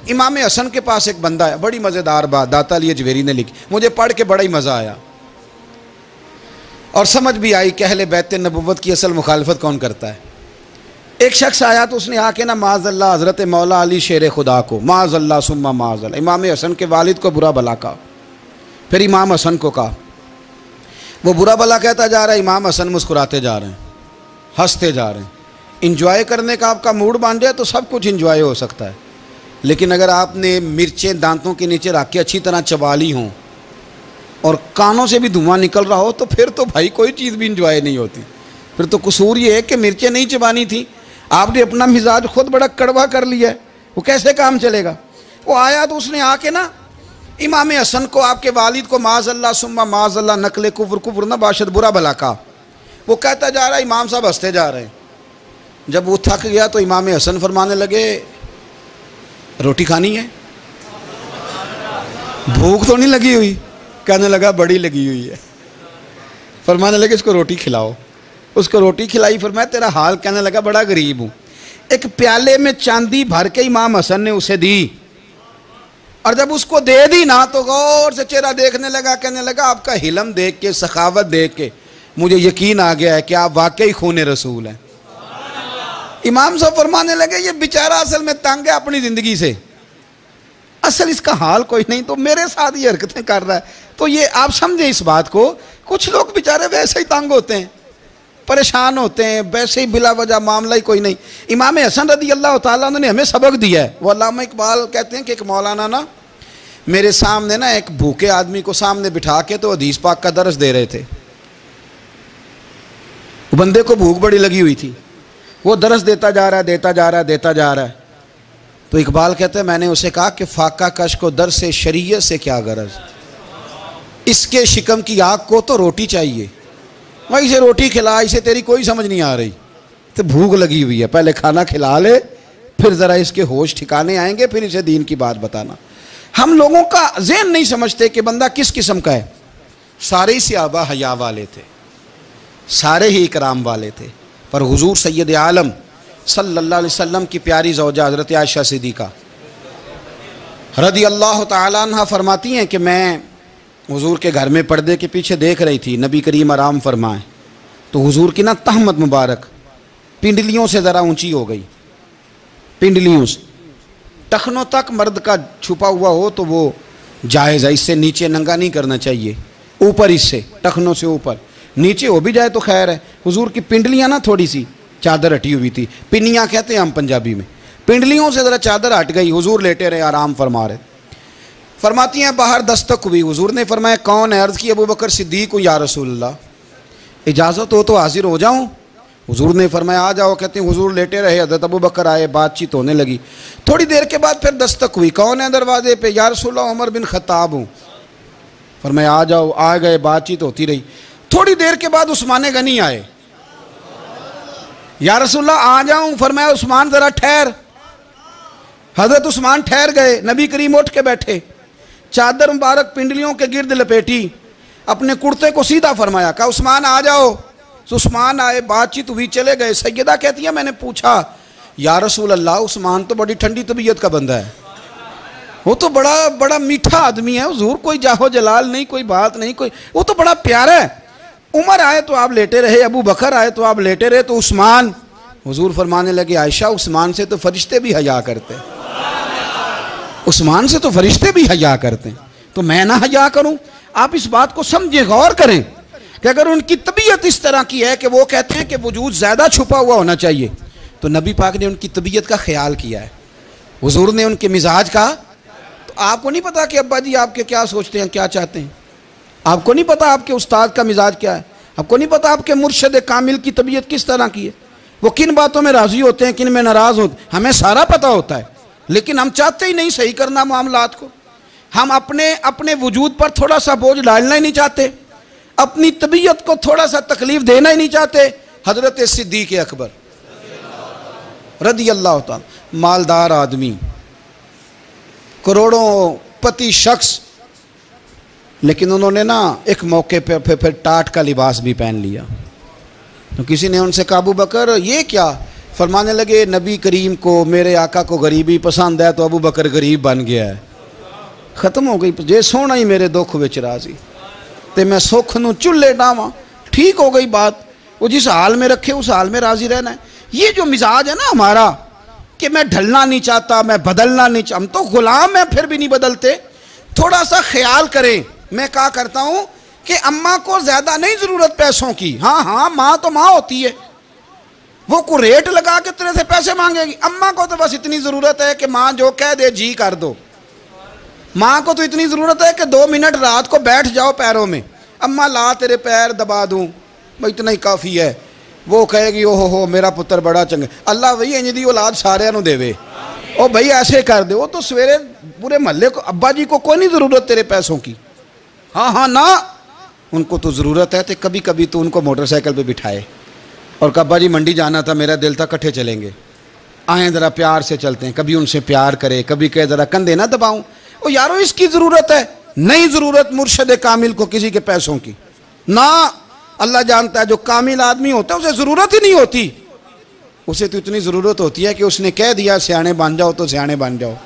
इमाम हसन के पास एक बंदा है, बड़ी मज़ेदार बात दाता अली अजवेरी ने लिखी, मुझे पढ़ के बड़ा ही मज़ा आया और समझ भी आई कि अहले बैत नबुव्वत की असल मुखालफत कौन करता है। एक शख्स आया तो उसने आके ना माज़अल्लाह हज़रत मौला अली शेर खुदा को माज़अल्लाह सुम्मा माज़अल्लाह इमाम हसन के वालिद को बुरा भला कहा। फिर इमाम हसन को कहा, वो बुरा भला कहता जा रहा है, इमाम हसन मुस्कुराते जा रहे हैं, हंसते जा रहे हैं। इंजॉय करने का आपका मूड बन जाए तो सब कुछ इंजॉय हो सकता है, लेकिन अगर आपने मिर्चें दांतों के नीचे रख के अच्छी तरह चबा ली हों और कानों से भी धुआं निकल रहा हो तो फिर तो भाई कोई चीज़ भी इंजॉय नहीं होती। फिर तो कसूर ये है कि मिर्चें नहीं चबानी थी, आपने अपना मिजाज खुद बड़ा कड़वा कर लिया है, वो कैसे काम चलेगा। वो आया तो उसने आके ना इमाम हसन को, आपके वालिद को माज़अल्लाह सुम्मा माज़अल्लाह नकले कुफ्र कुफ्र ना बाशद बुरा भला कहा। वो कहता जा रहा है, इमाम साहब हंसते जा रहे हैं। जब वो थक गया तो इमाम हसन फरमाने लगे, रोटी खानी है? भूख तो नहीं लगी हुई? कहने लगा बड़ी लगी हुई है। फरमाने लगे इसको रोटी खिलाओ। उसको रोटी खिलाई। फरमाया तेरा हाल? कहने लगा बड़ा गरीब हूँ। एक प्याले में चांदी भर के इमाम हसन ने उसे दी और जब उसको दे दी ना तो गौर से चेहरा देखने लगा। कहने लगा आपका हिलम देख के, सखावत देख के मुझे यकीन आ गया है कि आप वाकई खून रसूल हैं। इमाम साहब फरमाने लगे ये बेचारा असल में तंग है अपनी ज़िंदगी से, असल इसका हाल कोई नहीं, तो मेरे साथ ये हरकतें कर रहा है। तो ये आप समझे इस बात को, कुछ लोग बेचारे वैसे ही तंग होते हैं, परेशान होते हैं, वैसे ही बिला वजह मामला ही कोई नहीं। इमाम हसन रदी अल्लाह ताला ने हमें सबक दिया है। वो अल्लामा इकबाल कहते हैं कि एक मौलाना ना मेरे सामने ना एक भूखे आदमी को सामने बिठा के तो हदीस पाक का दर्स दे रहे थे। बंदे को भूख बड़ी लगी हुई थी, वो दर्स देता जा रहा है, देता जा रहा है, देता जा रहा है। तो इकबाल कहते हैं मैंने उसे कहा कि फाका कश को दर्स से शरीयत से क्या गरज, इसके शिकम की आग को तो रोटी चाहिए, वही इसे रोटी खिला, इसे तेरी कोई समझ नहीं आ रही, तो भूख लगी हुई है, पहले खाना खिला ले, फिर ज़रा इसके होश ठिकाने आएंगे, फिर इसे दीन की बात बताना। हम लोगों का ज़हन नहीं समझते कि बंदा किस किस्म का है। सारे ही सहाबा हया वाले थे, सारे ही इकराम वाले थे, पर हुजूर सैयद आलम सल्लल्लाहु अलैहि वसल्लम की प्यारी ज़ौजा हज़रत आयशा सिद्दीक़ा रदी अल्लाह ताला अन्हा फरमाती हैं कि मैं हुजूर के घर में पर्दे के पीछे देख रही थी, नबी करीम आराम फरमाए, तो हुजूर की ना तहमत मुबारक पिंडलियों से ज़रा ऊंची हो गई, पिंडलियों से टखनों तक मर्द का छुपा हुआ हो तो वो जायज़ है, इससे नीचे नंगा नहीं करना चाहिए, ऊपर इससे टखनों से ऊपर, नीचे हो भी जाए तो खैर है। हुजूर की पिंडलियाँ ना थोड़ी सी चादर हटी हुई थी, पिनियाँ कहते हैं हम पंजाबी में, पिंडलियों से ज़रा चादर हट गई, हुजूर लेटे रहे, आराम फरमा रहे। फरमाती हैं बाहर दस्तक हुई, हुजूर ने फरमाया कौन है? अर्ज़ की अबू बकर सिद्दीक़ हूँ या रसूलल्लाह, इजाज़त हो तो हाजिर हो जाऊँ? हुजूर ने फरमाया आ जाओ। कहते हैं हुजूर लेटे रहे, हज़रत अबू बकर आए, बातचीत होने लगी। थोड़ी देर के बाद फिर दस्तक हुई, कौन है दरवाजे पे? या रसूलल्लाह उमर बिन खत्ताब हूँ। फरमाया आ जाओ, आ गए, बातचीत होती रही। थोड़ी देर के बाद उस्मान गनी आए, या रसूलल्लाह आ जाऊं? फरमाया उस्मान ज़रा ठहर। हज़रत उस्मान ठहर गए, नबी करीम उठ के बैठे, चादर मुबारक पिंडलियों के गिर्द लपेटी, अपने कुर्ते को सीधा फरमाया, कहा उस्मान आ जाओ। तो उस्मान आए, बातचीत हुई, चले गए। सैयदा कहती है मैंने पूछा या रसूल अल्लाह उस्मान तो बड़ी ठंडी तबीयत का बंदा है, वो तो बड़ा बड़ा मीठा आदमी है हुजूर, कोई जाहो जलाल नहीं, कोई बात नहीं, कोई, वो तो बड़ा प्यारा है। उमर आए तो आप लेटे रहे, अबू बकर आए तो आप लेटे रहे, तो उस्मान? हुजूर फरमाने लगे आयशा उस्मान से तो फरिश्ते भी हया करते हैं, उस्मान से तो फरिश्ते भी हया करते हैं, तो मैं ना हया करूं? आप इस बात को समझे, गौर करें कि अगर उनकी तबीयत इस तरह की है कि वो कहते हैं कि वजूद ज़्यादा छुपा हुआ होना चाहिए, तो नबी पाक ने उनकी तबीयत का ख्याल किया है, हुजूर ने उनके मिजाज का। तो आपको नहीं पता कि अब्बा जी आपके क्या सोचते हैं, क्या चाहते हैं? आपको नहीं पता आपके उस्ताद का मिजाज क्या है? आपको नहीं पता आपके मुर्शद कामिल की तबीयत किस तरह की है? वो किन बातों में राज़ी होते हैं, किन में नाराज़ होते हैं, हमें सारा पता होता है, लेकिन हम चाहते ही नहीं सही करना मामलात को। हम अपने वजूद पर थोड़ा सा बोझ डालना ही नहीं चाहते, अपनी तबीयत को थोड़ा सा तकलीफ देना ही नहीं चाहते। हज़रत सिद्दीक़ अकबर रदी अल्लाह ताला, मालदार आदमी, करोड़ों पति शख्स, लेकिन उन्होंने ना एक मौके पर फिर टाट का लिबास भी पहन लिया। तो किसी ने उनसे कहा अबू बकर ये क्या? फरमाने लगे नबी करीम को, मेरे आका को गरीबी पसंद है तो अबू बकर गरीब बन गया है। खत्म हो गई। जे सोना ही मेरे दुख विच राजी ते मैं सुख नूं चुल्हे डावां, ठीक हो गई बात। वो जिस हाल में रखे उस हाल में राजी रहना है। ये जो मिजाज है ना हमारा कि मैं ढलना नहीं चाहता, मैं बदलना नहीं चाहता, हम तो गुलाम हैं फिर भी नहीं बदलते। थोड़ा सा ख्याल करें। मैं क्या करता हूं कि अम्मा को ज्यादा नहीं जरूरत पैसों की। हाँ हाँ, माँ तो माँ होती है, वो को रेट लगा के तेरे से पैसे मांगेगी। अम्मा को तो बस इतनी जरूरत है कि माँ जो कह दे जी कर दो। माँ को तो इतनी जरूरत है कि 2 मिनट रात को बैठ जाओ पैरों में, अम्मा ला तेरे पैर दबा दूं, भाई इतना ही काफ़ी है। वो कहेगी ओहो हो मेरा पुत्र बड़ा चंगा। अल्लाह वही इंज दी औलाद सारे नूं देवे। ओ भाई ऐसे कर दे। वो तो सवेरे पूरे मोहल्ले को, अब्बा जी को कोई नहीं ज़रूरत तेरे पैसों की। हाँ हाँ ना, उनको तो ज़रूरत है। तो कभी कभी तो उनको मोटरसाइकिल पे बिठाए और अब्बा जी मंडी जाना था, मेरा दिल था इकट्ठे चलेंगे, आए ज़रा प्यार से चलते हैं। कभी उनसे प्यार करे, कभी कहे ज़रा कंधे ना दबाऊँ। ओ यारो इसकी ज़रूरत है, नहीं ज़रूरत मुर्शद कामिल को किसी के पैसों की ना। अल्लाह जानता है जो कामिल आदमी होता है उसे ज़रूरत ही नहीं होती। उसे तो इतनी ज़रूरत होती है कि उसने कह दिया सियाने बन जाओ तो सियाने बन जाओ,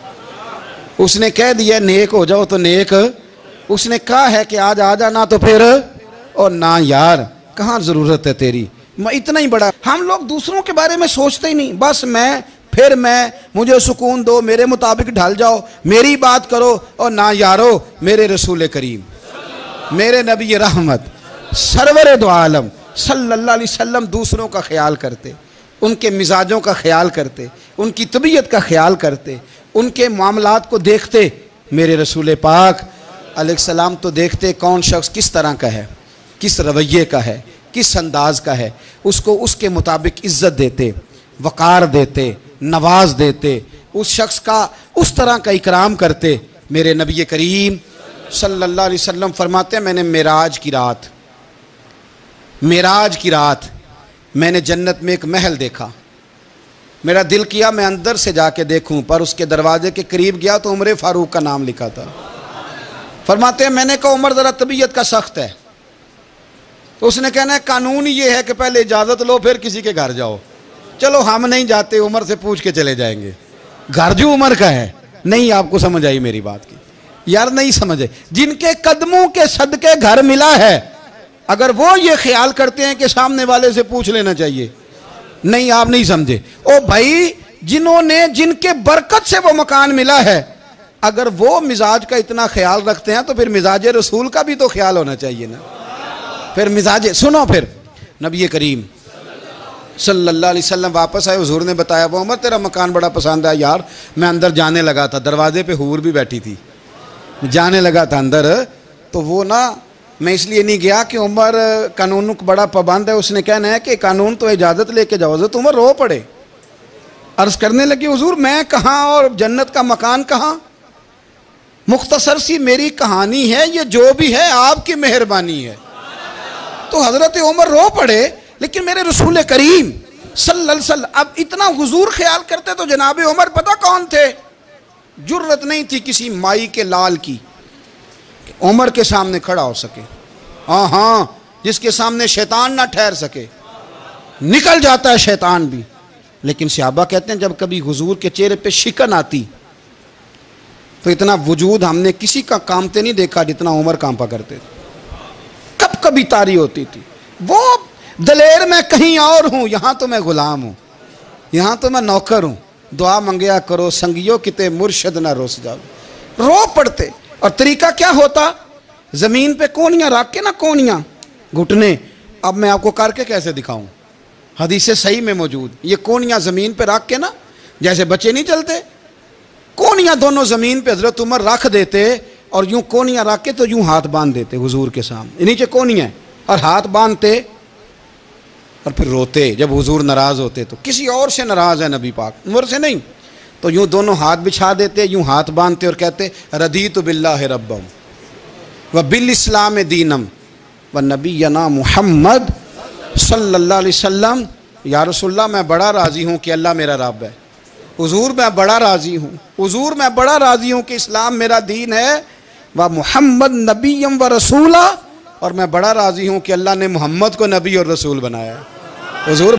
उसने कह दिया नेक हो जाओ तो नेक, उसने कहा है कि आज आ जाना तो फिर और ना यार कहाँ ज़रूरत है तेरी। मैं इतना ही बड़ा, हम लोग दूसरों के बारे में सोचते ही नहीं। बस मैं, फिर मैं, मुझे सुकून दो, मेरे मुताबिक ढल जाओ, मेरी बात करो। और ना यारो मेरे रसूल करीम, मेरे नबी रहमत सरवर दो आलम सल्लल्लाहु अलैहि वसल्लम दूसरों का ख्याल करते, उनके मिजाजों का ख्याल करते, उनकी तबीयत का ख्याल करते, उनके मामलात को देखते। मेरे रसूल पाक अलैहिस्सलाम तो देखते कौन शख्स किस तरह का है, किस रवैये का है, किस अंदाज का है, उसको उसके मुताबिक इज़्ज़त देते, वक़ार देते, नवाज देते, उस शख्स का उस तरह का इकराम करते। मेरे नबी करीम सल्लल्लाहु अलैहि वसल्लम फरमाते हैं मैंने मेराज की रात मैंने जन्नत में एक महल देखा। मेरा दिल किया मैं अंदर से जाके देखूं, पर उसके दरवाजे के करीब गया तो उमर फारूक का नाम लिखा था। फरमाते हैं मैंने कहा उमर ज़रा तबीयत का सख्त है। तो उसने कहना है कानून ये है कि पहले इजाज़त लो फिर किसी के घर जाओ। चलो हम नहीं जाते, उमर से पूछ के चले जाएंगे। घर जो उमर का है। नहीं, आपको समझ आई मेरी बात की यार? नहीं समझे। जिनके कदमों के सदके घर मिला है, अगर वो ये ख्याल करते हैं कि सामने वाले से पूछ लेना चाहिए, नहीं आप नहीं समझे। ओ भाई, जिन्होंने, जिनके बरकत से वो मकान मिला है, अगर वो मिजाज का इतना ख्याल रखते हैं तो फिर मिजाज रसूल का भी तो ख्याल होना चाहिए ना। फिर मिजाज सुनो। फिर नबी करीम सल्लल्लाहु अलैहि वसल्लम वापस आए, हुजूर ने बताया वो उमर तेरा मकान बड़ा पसंद है यार। मैं अंदर जाने लगा था, दरवाजे पे हूर भी बैठी थी, जाने लगा था अंदर, तो वो ना मैं इसलिए नहीं गया कि उमर कानून को बड़ा पाबंद है। उसने कहना है कि कानून तो इजाज़त लेके जाओ। तो उमर रो पड़े, अर्ज करने लगे हुजूर मैं कहाँ और जन्नत का मकान कहाँ। मुख्तसर सी मेरी कहानी है, ये जो भी है आपकी मेहरबानी है। तो हजरत उमर रो पड़े। लेकिन मेरे रसूल करीम सल्लल्लाहु अलैहि वसल्लम अब इतना हुजूर ख्याल करते तो जनाब उमर पता कौन थे? जुर्रत नहीं थी किसी माई के लाल की उमर के सामने खड़ा हो सके। हाँ हाँ, जिसके सामने शैतान ना ठहर सके, निकल जाता है शैतान भी। लेकिन सहाबा कहते हैं जब कभी हुजूर के चेहरे पे शिकन आती तो इतना वजूद हमने किसी का कामते नहीं देखा जितना उमर कांपा करते थे। कब कभी तारी होती थी। वो दलेर मैं कहीं और हूँ, यहाँ तो मैं गुलाम हूँ, यहाँ तो मैं नौकर हूँ। दुआ मंगया करो संगियो किते मुर्शद ना रोस जाओ। रो पड़ते। और तरीका क्या होता? ज़मीन पे कोनियाँ रख के ना, कोनियाँ घुटने, अब मैं आपको करके कैसे दिखाऊं, हदीस सही में मौजूद। ये कोनियाँ ज़मीन पे रख के ना, जैसे बच्चे नहीं चलते, कोनियाँ दोनों ज़मीन पे हज़रत उमर रख देते और यूँ कोनियाँ रख के तो यूँ हाथ बांध देते हुजूर के सामने, नीचे कोनियाँ और हाथ बांधते और फिर रोते। जब हुजूर नाराज़ होते तो किसी और से नाराज़ है नबी पाक, उमर से नहीं, तो यूँ दोनों हाथ बिछा देते, यूँ हाथ बांधते और कहते रदीतु बिल्लाहि रब्बम व बिल इस्लाम दीनम व नबीना मुहम्मद सल्लल्लाहु अलैहि वसल्लम। या रसूलल्लाह मैं बड़ा राज़ी हूँ कि अल्लाह मेरा रब है। हुजूर मैं बड़ा राज़ी हूँ, हुजूर मैं बड़ा राज़ी हूँ कि इस्लाम मेरा दीन है। व मुहम्मद नबीयम व रसूला, और मैं बड़ा राज़ी हूँ कि अल्लाह ने मोहम्मद को नबी और रसूल बनाया। हुजूर